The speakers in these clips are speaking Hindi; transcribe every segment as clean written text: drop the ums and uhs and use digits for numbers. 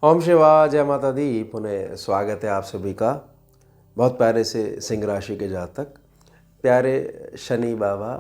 ओम शिवा जय माता दी। पुनः स्वागत है आप सभी का। बहुत प्यारे से सिंह राशि के जातक, प्यारे शनि बाबा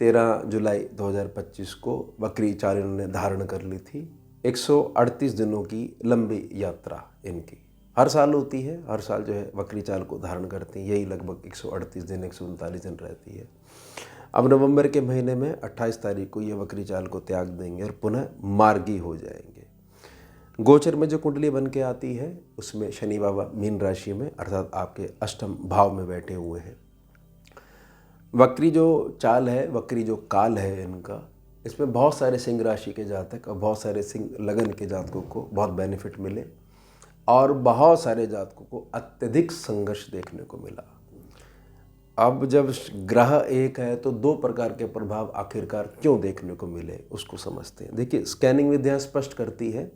13 जुलाई 2025 को वक्री चाल इन्होंने धारण कर ली थी। 138 दिनों की लंबी यात्रा इनकी हर साल होती है। हर साल जो है वक्री चाल को धारण करती है, यही लगभग 138 दिन 139 दिन रहती है। अब नवंबर के महीने में 28 तारीख को ये वक्री चाल को त्याग देंगे और पुनः मार्गी हो जाएंगे। गोचर में जो कुंडली बन के आती है उसमें शनि बाबा मीन राशि में अर्थात आपके अष्टम भाव में बैठे हुए हैं। वक्री जो चाल है, वक्री जो काल है इनका, इसमें बहुत सारे सिंह राशि के जातक और बहुत सारे सिंह लगन के जातकों को बहुत बेनिफिट मिले और बहुत सारे जातकों को अत्यधिक संघर्ष देखने को मिला। अब जब ग्रह एक है तो दो प्रकार के प्रभाव आखिरकार क्यों देखने को मिले उसको समझते हैं। देखिए, स्कैनिंग विद्या स्पष्ट करती है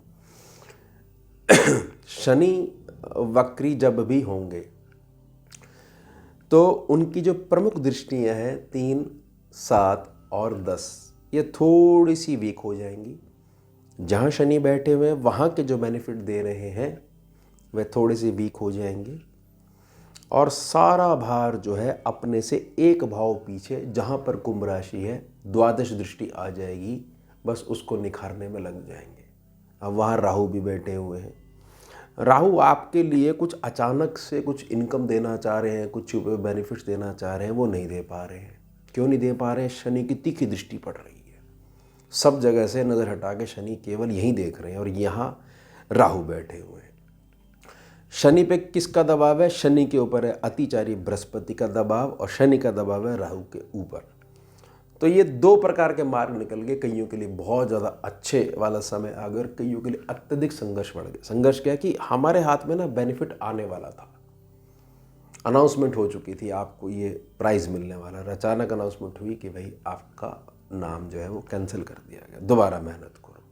शनि वक्री जब भी होंगे तो उनकी जो प्रमुख दृष्टियां हैं 3, 7 और 10 ये थोड़ी सी वीक हो जाएंगी। जहां शनि बैठे हुए हैं वहां के जो बेनिफिट दे रहे हैं वह थोड़े से वीक हो जाएंगे और सारा भार जो है अपने से एक भाव पीछे, जहां पर कुंभ राशि है, द्वादश दृष्टि आ जाएगी, बस उसको निखारने में लग जाएंगे। अब वहाँ राहु भी बैठे हुए हैं। राहु आपके लिए कुछ अचानक से कुछ इनकम देना चाह रहे हैं, कुछ छुपे बेनिफिट्स देना चाह रहे हैं, वो नहीं दे पा रहे हैं। क्यों नहीं दे पा रहे हैं? शनि की तीखी दृष्टि पड़ रही है। सब जगह से नज़र हटा के शनि केवल यहीं देख रहे हैं और यहाँ राहु बैठे हुए हैं। शनि पे किसका दबाव है? शनि के ऊपर है अतिचारी बृहस्पति का दबाव और शनि का दबाव है राहु के ऊपर। तो ये दो प्रकार के मार्ग निकल गए। कईयों के लिए बहुत ज़्यादा अच्छे वाला समय आ गया और कईयों के लिए अत्यधिक संघर्ष बढ़ गया। संघर्ष क्या कि हमारे हाथ में ना बेनिफिट आने वाला था, अनाउंसमेंट हो चुकी थी, आपको ये प्राइज़ मिलने वाला है। अचानक अनाउंसमेंट हुई कि भाई आपका नाम जो है वो कैंसिल कर दिया गया, दोबारा मेहनत करो।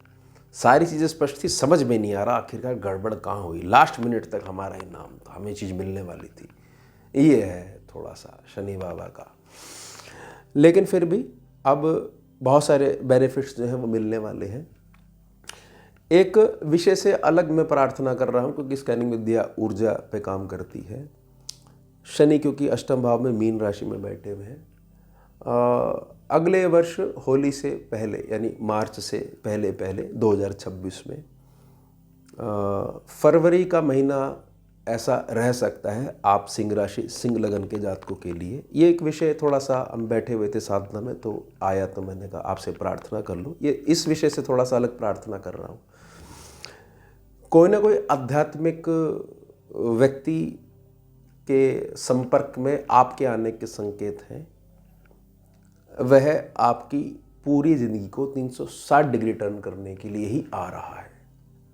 सारी चीज़ें स्पष्ट थी, समझ में नहीं आ रहा आखिरकार गड़बड़ कहाँ हुई। लास्ट मिनट तक हमारा ही नाम था, हमें चीज़ मिलने वाली थी। ये है थोड़ा सा शनि बाबा का। लेकिन फिर भी अब बहुत सारे बेनिफिट्स जो हैं वो मिलने वाले हैं। एक विषय से अलग मैं प्रार्थना कर रहा हूँ क्योंकि स्कैनिंग विद्या ऊर्जा पे काम करती है। शनि क्योंकि अष्टम भाव में मीन राशि में बैठे हुए हैं, अगले वर्ष होली से पहले यानी मार्च से पहले 2026 में फरवरी का महीना ऐसा रह सकता है आप सिंह राशि सिंह लगन के जातकों के लिए। ये एक विषय थोड़ा सा हम बैठे हुए थे साधना में तो आया, तो मैंने कहा आपसे प्रार्थना कर लूँ। ये इस विषय से थोड़ा सा अलग प्रार्थना कर रहा हूँ। कोई ना कोई आध्यात्मिक व्यक्ति के संपर्क में आपके आने के संकेत हैं। वह आपकी पूरी ज़िंदगी को 360 डिग्री टर्न करने के लिए ही आ रहा है।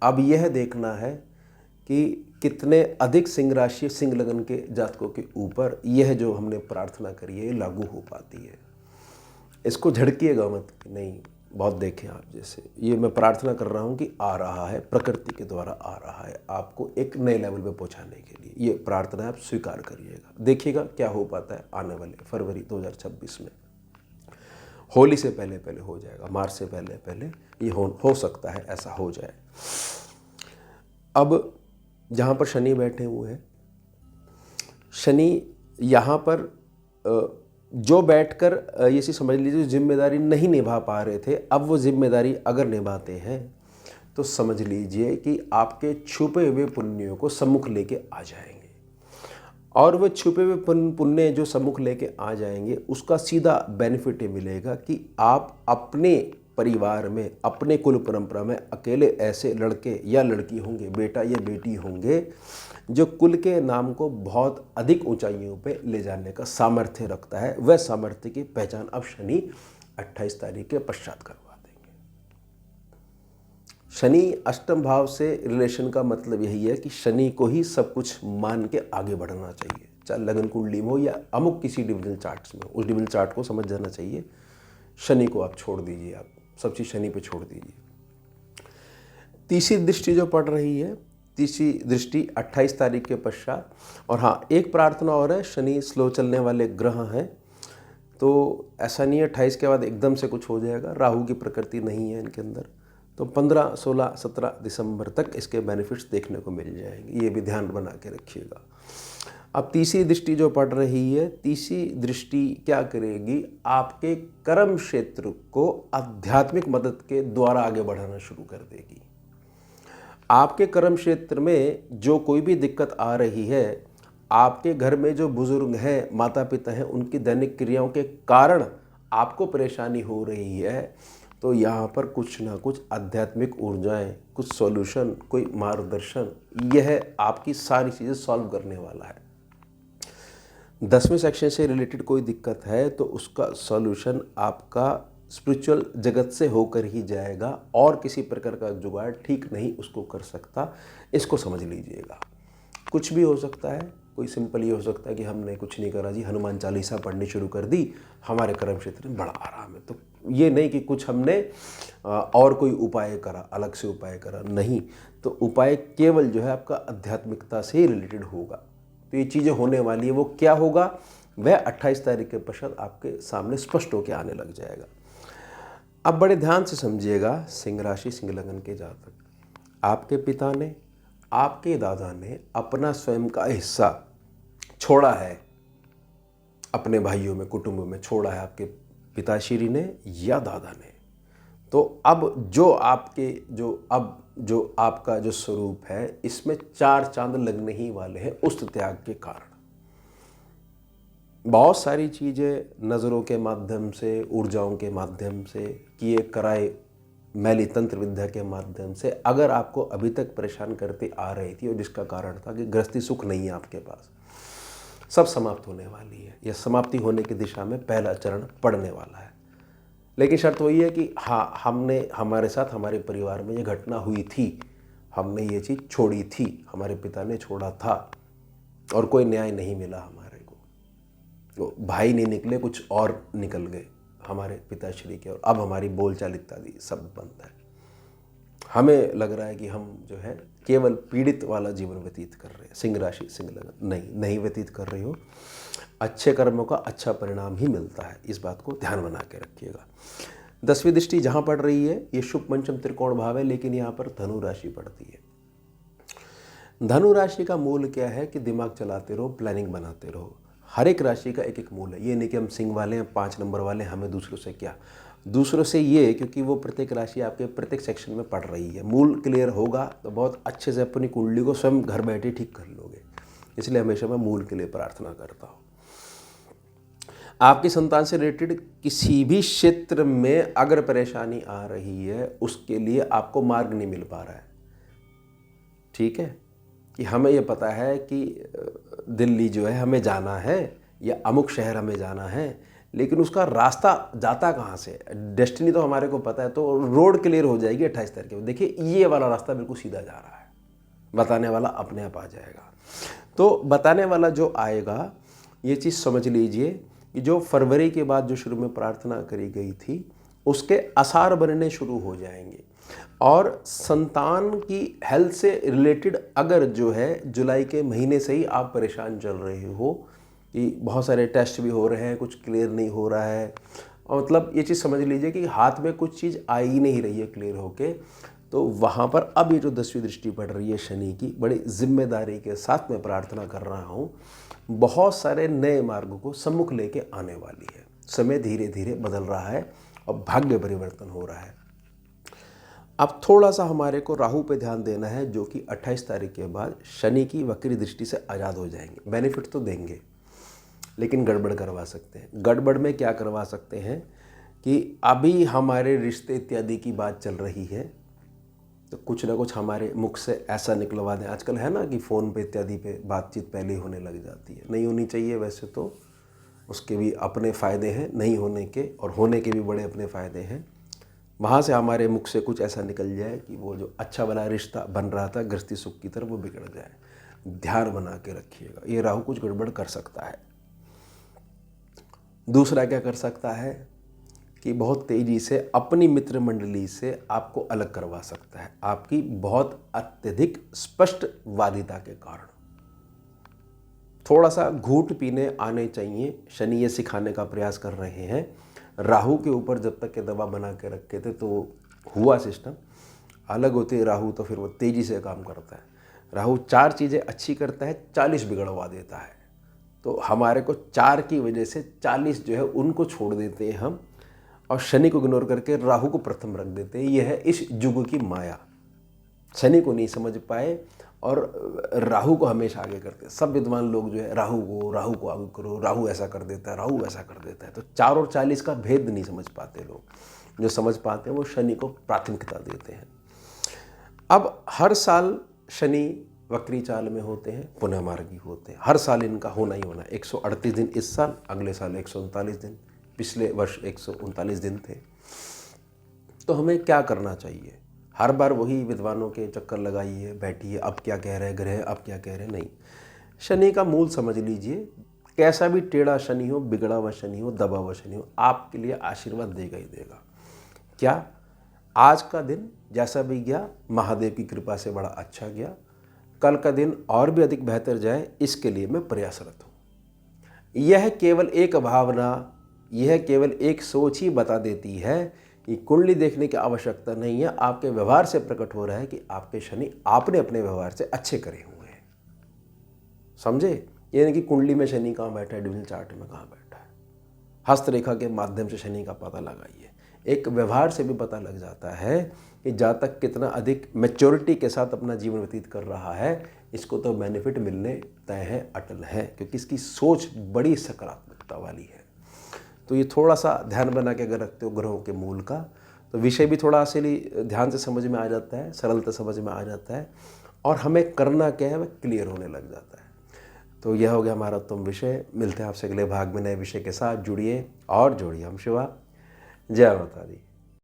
अब यह देखना है कि कितने अधिक सिंह राशि सिंह लगन के जातकों के ऊपर यह जो हमने प्रार्थना करी है लागू हो पाती है। इसको झड़किएगा मत कि नहीं बहुत देखें आप जैसे। ये मैं प्रार्थना कर रहा हूँ कि आ रहा है, प्रकृति के द्वारा आ रहा है आपको एक नए लेवल पे पहुँचाने के लिए। ये प्रार्थना आप स्वीकार करिएगा, देखिएगा क्या हो पाता है आने वाले फरवरी 2026 में। होली से पहले हो जाएगा, मार्च से पहले ये हो सकता है ऐसा हो जाए। अब जहाँ पर शनि बैठे हुए हैं, शनि यहाँ पर जो बैठकर ये सी समझ लीजिए जिम्मेदारी नहीं निभा पा रहे थे, अब वो जिम्मेदारी अगर निभाते हैं तो समझ लीजिए कि आपके छुपे हुए पुण्यों को सम्मुख लेके आ जाएंगे। और वो छुपे हुए पुण्य जो सम्मुख लेके आ जाएंगे उसका सीधा बेनिफिट ये मिलेगा कि आप अपने परिवार में, अपने कुल परंपरा में अकेले ऐसे लड़के या लड़की होंगे, बेटा या बेटी होंगे जो कुल के नाम को बहुत अधिक ऊंचाइयों पे ले जाने का सामर्थ्य रखता है। वह सामर्थ्य की पहचान अब शनि 28 तारीख के पश्चात करवा देंगे। शनि अष्टम भाव से रिलेशन का मतलब यही है कि शनि को ही सब कुछ मान के आगे बढ़ना चाहिए, चाहे लगन कुंडली में हो या अमुक किसी डिविजनल चार्ट्स में। उस डिविजनल चार्ट को समझ जाना चाहिए। शनि को आप छोड़ दीजिए, आप सब चीज़ शनि पे छोड़ दीजिए। तीसरी दृष्टि जो पड़ रही है, तीसरी दृष्टि 28 तारीख के पश्चात। और हाँ, एक प्रार्थना और है, शनि स्लो चलने वाले ग्रह हैं तो ऐसा नहीं है 28 के बाद एकदम से कुछ हो जाएगा। राहु की प्रकृति नहीं है इनके अंदर, तो 15, 16, 17 दिसंबर तक इसके बेनिफिट्स देखने को मिल जाएंगे, ये भी ध्यान बना के रखिएगा। अब तीसरी दृष्टि जो पड़ रही है, तीसरी दृष्टि क्या करेगी, आपके कर्म क्षेत्र को आध्यात्मिक मदद के द्वारा आगे बढ़ाना शुरू कर देगी। आपके कर्म क्षेत्र में जो कोई भी दिक्कत आ रही है, आपके घर में जो बुजुर्ग हैं, माता पिता हैं, उनकी दैनिक क्रियाओं के कारण आपको परेशानी हो रही है, तो यहाँ पर कुछ ना कुछ आध्यात्मिक ऊर्जाएं, कुछ सॉल्यूशन, कोई मार्गदर्शन, यह आपकी सारी चीज़ें सॉल्व करने वाला है। 10वें सेक्शन से रिलेटेड कोई दिक्कत है तो उसका सॉल्यूशन आपका स्पिरिचुअल जगत से होकर ही जाएगा, और किसी प्रकार का जुगाड़ ठीक नहीं उसको कर सकता, इसको समझ लीजिएगा। कुछ भी हो सकता है, कोई सिंपल ये हो सकता है कि हमने कुछ नहीं करा जी, हनुमान चालीसा पढ़नी शुरू कर दी, हमारे कर्म क्षेत्र में बड़ा आराम है। तो ये नहीं कि कुछ हमने और कोई उपाय करा, अलग से उपाय करा, नहीं। तो उपाय केवल जो है आपका आध्यात्मिकता से ही रिलेटेड होगा। तो ये चीज़ें होने वाली है, वो क्या होगा वह 28 तारीख के पश्चात आपके सामने स्पष्ट होकर आने लग जाएगा। अब बड़े ध्यान से समझिएगा, सिंह राशि सिंह लगन के जातक, आपके पिता ने, आपके दादा ने अपना स्वयं का हिस्सा छोड़ा है, अपने भाइयों में, कुटुंब में छोड़ा है, आपके पिताश्री ने या दादा ने। तो अब जो आपका जो स्वरूप है, इसमें 4 चांद लगने ही वाले हैं उस त्याग के कारण। बहुत सारी चीज़ें नज़रों के माध्यम से, ऊर्जाओं के माध्यम से, किए कराए मैली तंत्र विद्या के माध्यम से अगर आपको अभी तक परेशान करती आ रही थी, और जिसका कारण था कि गृहस्थी सुख नहीं है आपके पास, सब समाप्त होने वाली है। यह समाप्ति होने की दिशा में पहला चरण पड़ने वाला है। लेकिन शर्त वही है कि हाँ, हमारे साथ, हमारे परिवार में ये घटना हुई थी, हमने ये चीज़ छोड़ी थी, हमारे पिता ने छोड़ा था और कोई न्याय नहीं मिला हमारे को, तो भाई नहीं निकले, कुछ और निकल गए हमारे पिताश्री के, और अब हमारी बोलचाल इत्यादि सब बंद है। हमें लग रहा है कि हम जो है केवल पीड़ित वाला जीवन व्यतीत कर रहे हैं। सिंह राशि सिंह लगन, नहीं व्यतीत कर रही हो। अच्छे कर्मों का अच्छा परिणाम ही मिलता है, इस बात को ध्यान बना के रखिएगा। 10वीं दृष्टि जहाँ पड़ रही है, ये शुभ पंचम त्रिकोण भाव है, लेकिन यहाँ पर धनु राशि पड़ती है। धनु राशि का मूल क्या है कि दिमाग चलाते रहो, प्लानिंग बनाते रहो। हर एक राशि का एक एक मूल है। ये नहीं कि हम सिंह वाले हैं, 5 नंबर वाले हैं, हमें दूसरों से क्या, दूसरों से ये, क्योंकि वो प्रत्येक राशि आपके प्रत्येक सेक्शन में पड़ रही है। मूल क्लियर होगा तो बहुत अच्छे से अपनी कुंडली को स्वयं घर बैठे ठीक कर लोगे। इसलिए हमेशा मैं मूल के लिए प्रार्थना करता हूँ। आपकी संतान से रिलेटेड किसी भी क्षेत्र में अगर परेशानी आ रही है, उसके लिए आपको मार्ग नहीं मिल पा रहा है, ठीक है, कि हमें ये पता है कि दिल्ली जो है हमें जाना है, या अमुक शहर हमें जाना है, लेकिन उसका रास्ता जाता कहाँ से, डेस्टिनी तो हमारे को पता है, तो रोड क्लियर हो जाएगी 28 तारीख को। देखिए ये वाला रास्ता बिल्कुल सीधा जा रहा है, बताने वाला अपने आप आ जाएगा। तो बताने वाला जो आएगा, ये चीज़ समझ लीजिए कि जो फरवरी के बाद जो शुरू में प्रार्थना करी गई थी, उसके आसार बनने शुरू हो जाएंगे। और संतान की हेल्थ से रिलेटेड अगर जो है जुलाई के महीने से ही आप परेशान चल रहे हो कि बहुत सारे टेस्ट भी हो रहे हैं, कुछ क्लियर नहीं हो रहा है, और मतलब ये चीज़ समझ लीजिए कि हाथ में कुछ चीज़ आ ही नहीं रही है क्लियर होके, तो वहाँ पर अब ये जो 10वीं दृष्टि पड़ रही है शनि की, बड़ी जिम्मेदारी के साथ मैं प्रार्थना कर रहा हूँ, बहुत सारे नए मार्गों को सम्मुख लेके आने वाली है। समय धीरे धीरे बदल रहा है और भाग्य परिवर्तन हो रहा है। अब थोड़ा सा हमारे को राहु पे ध्यान देना है, जो कि 28 तारीख के बाद शनि की वक्री दृष्टि से आज़ाद हो जाएंगे। बेनिफिट तो देंगे, लेकिन गड़बड़ करवा सकते हैं। गड़बड़ में क्या करवा सकते हैं कि अभी हमारे रिश्ते इत्यादि की बात चल रही है, तो कुछ ना कुछ हमारे मुख से ऐसा निकलवा दें। आजकल है ना कि फ़ोन पे इत्यादि पे बातचीत पहले ही होने लग जाती है, नहीं होनी चाहिए वैसे तो, उसके भी अपने फ़ायदे हैं नहीं होने के, और होने के भी बड़े अपने फ़ायदे हैं। वहाँ से हमारे मुख से कुछ ऐसा निकल जाए कि वो जो अच्छा वाला रिश्ता बन रहा था गृहस्थी सुख की तरफ, वो बिगड़ जाए। ध्यान बना के रखिएगा, ये राहु कुछ गड़बड़ कर सकता है। दूसरा क्या कर सकता है कि बहुत तेज़ी से अपनी मित्र मंडली से आपको अलग करवा सकता है, आपकी बहुत अत्यधिक स्पष्टवादिता के कारण। थोड़ा सा घूंट पीने आने चाहिए, शनि ये सिखाने का प्रयास कर रहे हैं। राहु के ऊपर जब तक के दवा बना के रखे थे तो हुआ सिस्टम, अलग होते राहु तो फिर वो तेज़ी से काम करता है। राहु 4 चीज़ें अच्छी करता है, 40 बिगड़वा देता है। तो हमारे को 4 की वजह से 40 जो है उनको छोड़ देते हैं हम, और शनि को इग्नोर करके राहु को प्रथम रख देते हैं। यह है इस युग की माया। शनि को नहीं समझ पाए और राहु को हमेशा आगे करते हैं। सब विद्वान लोग जो है राहु को आगे करो, राहु ऐसा कर देता है, राहु ऐसा कर देता है। तो 4 और 40 का भेद नहीं समझ पाते लोग। जो समझ पाते हैं वो शनि को प्राथमिकता देते हैं। अब हर साल शनि वक्री चाल में होते हैं, पुनः मार्गी होते हैं। हर साल इनका होना ही होना है। 138 दिन इस साल, अगले साल 139 दिन, पिछले वर्ष 139 दिन थे। तो हमें क्या करना चाहिए? हर बार वही विद्वानों के चक्कर लगाइए, बैठिए, अब क्या कह रहे ग्रह, अब क्या कह रहे नहीं। शनि का मूल समझ लीजिए। कैसा भी टेढ़ा शनि हो, बिगड़ा हुआ शनि हो, दबा हुआ शनि हो, आपके लिए आशीर्वाद देगा ही देगा। क्या? आज का दिन जैसा भी गया महादेव की कृपा से बड़ा अच्छा गया। कल का दिन और भी अधिक बेहतर जाए, इसके लिए मैं प्रयासरत हूँ। यह केवल एक भावना, यह केवल एक सोच ही बता देती है कि कुंडली देखने की आवश्यकता नहीं है। आपके व्यवहार से प्रकट हो रहा है कि आपके शनि आपने अपने व्यवहार से अच्छे करे हुए हैं। समझे? ये नहीं कि कुंडली में शनि कहाँ बैठा है, डिविजन चार्ट में कहाँ बैठा है। हस्तरेखा के माध्यम से शनि का पता लगाइए। एक व्यवहार से भी पता लग जाता है कि जातक कितना अधिक मैच्योरिटी के साथ अपना जीवन व्यतीत कर रहा है। इसको तो बेनिफिट मिलने तय है, अटल है, क्योंकि इसकी सोच बड़ी सकारात्मकता वाली है। तो ये थोड़ा सा ध्यान बना के अगर रखते हो ग्रहों के मूल का, तो विषय भी थोड़ा असली ध्यान से समझ में आ जाता है, सरलता समझ में आ जाता है, और हमें करना क्या है वह क्लियर होने लग जाता है। तो यह हो गया हमारा उत्तम विषय। मिलते हैं आपसे अगले भाग में नए विषय के साथ। जुड़िए और जोड़िए। हम शिवा। जय माता दी।